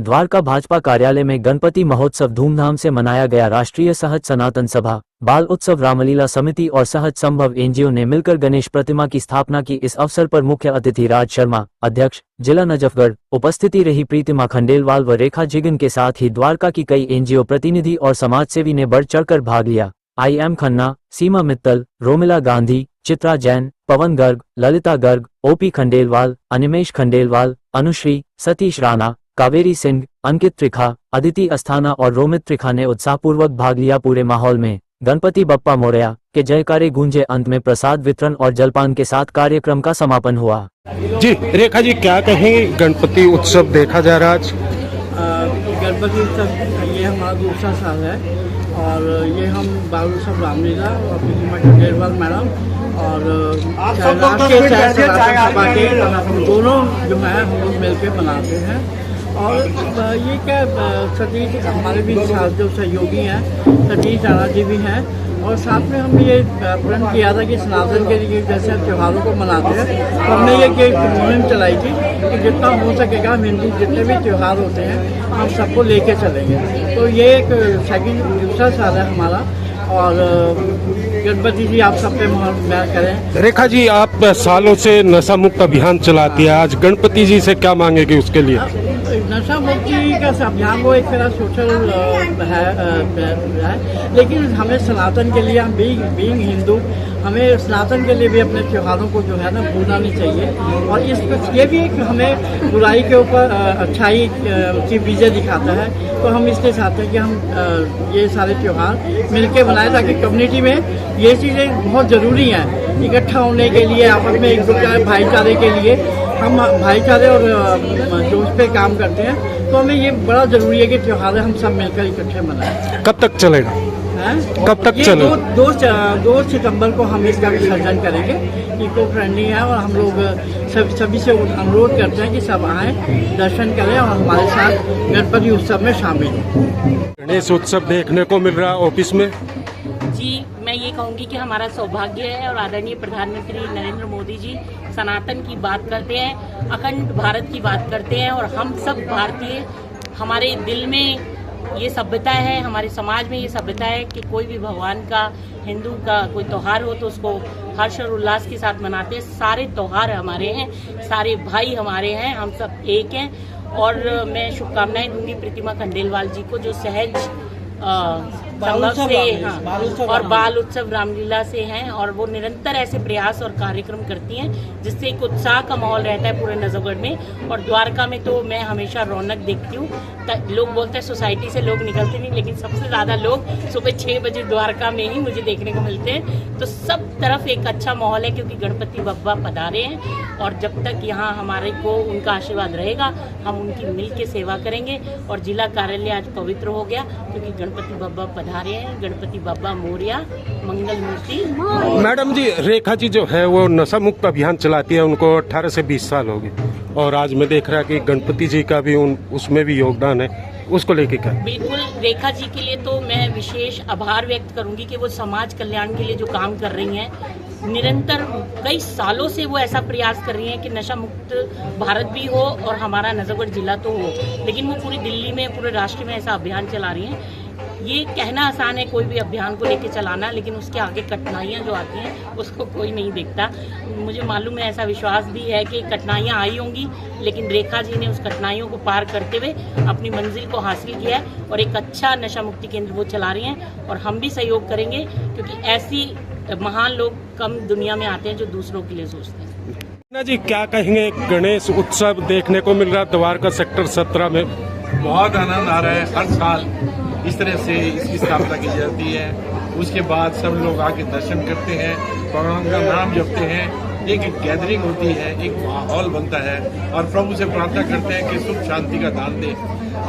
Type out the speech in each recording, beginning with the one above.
द्वारका भाजपा कार्यालय में गणपति महोत्सव धूमधाम से मनाया गया। राष्ट्रीय सहज सनातन सभा, बाल उत्सव, रामलीला समिति और सहज संभव एनजीओ ने मिलकर गणेश प्रतिमा की स्थापना की। इस अवसर पर मुख्य अतिथि राज शर्मा, अध्यक्ष जिला नजफगढ़, उपस्थिति रही प्रीतिमा खंडेलवाल व रेखा जिगन के साथ ही द्वारका की कई एनजीओ प्रतिनिधि और समाजसेवी ने बढ़ चढ़कर भाग लिया। IM खन्ना, सीमा मित्तल, रोमिला गांधी, चित्रा जैन, पवन गर्ग, ललिता गर्ग, OP खंडेलवाल, अनिमेश खंडेलवाल, अनुश्री, सतीश राणा, कावेरी सिंह, अंकित त्रिखा, अदिति अस्थाना और रोमित त्रिखा ने उत्साहपूर्वक भाग लिया। पूरे माहौल में गणपति बप्पा मोरया के जयकारे गूंजे। अंत में प्रसाद वितरण और जलपान के साथ कार्यक्रम का समापन हुआ। जी रेखा जी, क्या कहें, गणपति उत्सव देखा जा रहा आज? गणपति उत्सव ये हमारा दूसरा साल है और ये हम बाल उत्सव रामलीला और प्रीतिमा खंडेलवाल मैडम और राष्ट्रीय सहज सनातन सभा के दोनों जो है हम लोग मिलकर मनाते हैं। और ये क्या सतीश हमारे भी साथ जो सहयोगी हैं, सतीश राणा जी भी हैं और साथ में हमने ये प्रण किया था कि सनातन के लिए जैसे त्योहारों को मनाते हैं तो हमने ये मुहिम चलाई थी कि जितना हो सकेगा हम हिंदू जितने भी त्यौहार होते हैं हम सबको लेके चलेंगे। तो ये एक दूसरा साल है हमारा और गणपति जी आप सब पे मेहर करें। रेखा जी, आप सालों से नशा मुक्त अभियान चलाती है, आज गणपति जी से क्या मांगेगी उसके लिए? नशा मुक्ति का अभियान वो एक तरह सोशल है, लेकिन हमें सनातन के लिए, हम बीइंग हिंदू, हमें सनातन के लिए भी अपने त्योहारों को जो है ना भूलना नहीं चाहिए। और ये भी एक हमें बुराई के ऊपर अच्छाई की विजय दिखाता है। तो हम इसलिए चाहते हैं कि हम ये सारे त्यौहार मिलके बनाएं ताकि कम्युनिटी में ये चीज़ें बहुत ज़रूरी हैं। इकट्ठा होने के लिए, आपस में एक दूसरे भाईचारे के लिए, हम भाईचारे और जोश पे काम करते हैं। तो हमें ये बड़ा ज़रूरी है कि त्यौहार हम सब मिलकर इकट्ठे मनाएं। कब तक चलेगा? कब तक चलेगा? 2 सितंबर को हम इसका विसर्जन करेंगे। इको फ्रेंडली है और हम लोग सभी से अनुरोध करते हैं कि सब आएँ, दर्शन करें और हमारे साथ गणपति उत्सव में शामिल हों। गणेश उत्सव देखने को मिल रहा है ऑफिस में। जी, मैं ये कहूँगी कि हमारा सौभाग्य है और आदरणीय प्रधानमंत्री नरेंद्र मोदी जी सनातन की बात करते हैं, अखंड भारत की बात करते हैं और हम सब भारतीय, हमारे दिल में ये सभ्यता है, हमारे समाज में ये सभ्यता है कि कोई भी भगवान का, हिंदू का कोई त्यौहार हो तो उसको हर्ष और उल्लास के साथ मनाते हैं। सारे त्यौहार हमारे हैं, सारे भाई हमारे हैं, हम सब एक हैं। और मैं शुभकामनाएं दूंगी प्रीतिमा खंडेलवाल जी को जो सहज संभव से और बाल उत्सव रामलीला से हैं और वो निरंतर ऐसे प्रयास और कार्यक्रम करती हैं जिससे एक उत्साह का माहौल रहता है पूरे नजफगढ़ में। और द्वारका में तो मैं हमेशा रौनक देखती हूँ। लोग बोलते हैं सोसाइटी से लोग निकलते नहीं, लेकिन सबसे ज़्यादा लोग सुबह 6 बजे द्वारका में ही मुझे देखने को मिलते हैं। तो सब तरफ एक अच्छा माहौल है क्योंकि गणपति बप्पा पधारे हैं और जब तक यहाँ हमारे को उनका आशीर्वाद रहेगा हम उनकी मिल के सेवा करेंगे। और जिला कार्यालय आज पवित्र हो गया क्योंकि गणपति बप्पा पधारे हैं। गणपति बप्पा मोरया, मंगल मूर्ति। मैडम जी, रेखा जी जो है वो नशा मुक्त अभियान चलाती है, उनको 18 से 20 साल हो गए और आज मैं देख रहा कि गणपति जी का भी उसमें भी योगदान है, उसको लेके क्या? बिल्कुल, रेखा जी के लिए तो मैं विशेष आभार व्यक्त करूंगी कि वो समाज कल्याण के लिए जो काम कर रही हैं, निरंतर कई सालों से वो ऐसा प्रयास कर रही हैं कि नशा मुक्त भारत भी हो और हमारा नजफगढ़ जिला तो हो, लेकिन वो पूरी दिल्ली में, पूरे राष्ट्र में ऐसा अभियान चला रही हैं। ये कहना आसान है कोई भी अभियान को लेके चलाना, लेकिन उसके आगे कठिनाइयाँ जो आती हैं उसको कोई नहीं देखता। मुझे मालूम है, ऐसा विश्वास भी है कि कठिनाइयाँ आई होंगी, लेकिन रेखा जी ने उस कठिनाइयों को पार करते हुए अपनी मंजिल को हासिल किया है और एक अच्छा नशा मुक्ति केंद्र वो चला रही हैं। और हम भी सहयोग करेंगे क्योंकि ऐसी महान लोग कम दुनिया में आते हैं जो दूसरों के लिए सोचते हैं। ना जी, क्या कहेंगे, गणेश उत्सव देखने को मिल रहा द्वारका सेक्टर 17 में? बहुत आनंद आ रहा है। हर साल इस तरह से इसकी स्थापना की जाती है, उसके बाद सब लोग आके दर्शन करते हैं, भगवान का नाम जपते हैं, एक गैदरिंग होती है, एक माहौल बनता है और प्रभु से प्रार्थना करते हैं कि सुख शांति का दान दे।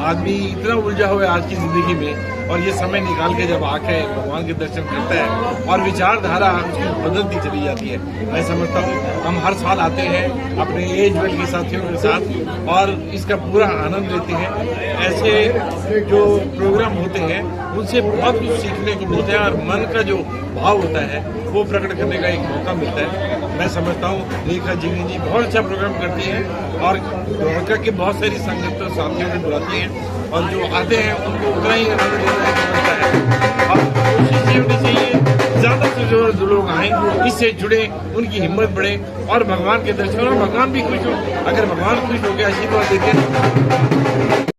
आदमी इतना उलझा हुआ है आज की जिंदगी में और ये समय निकाल के जब आके भगवान के दर्शन करता है और विचारधारा उसकी बदलती चली जाती है। मैं समझता हूँ हम हर साल आते हैं अपने एज वेल के साथियों के साथ और इसका पूरा आनंद लेते हैं। ऐसे जो प्रोग्राम होते हैं उनसे बहुत कुछ सीखने को मिलता है और मन का जो भाव होता है वो प्रकट करने का एक मौका मिलता है। मैं समझता हूँ रेखा जिंगी जी बहुत अच्छा प्रोग्राम करती हैं और द्वारका की बहुत सारी संगत साथियों को बुलाती हैं और जो आते हैं उनको उतना ही आनंद लेना है। और कोशिश ये होनी चाहिए ज़्यादा से जो लोग आएँ इससे जुड़े, उनकी हिम्मत बढ़े और भगवान के दर्शन और भगवान भी खुश हो। अगर भगवान खुश हो गया आशीर्वाद देते हैं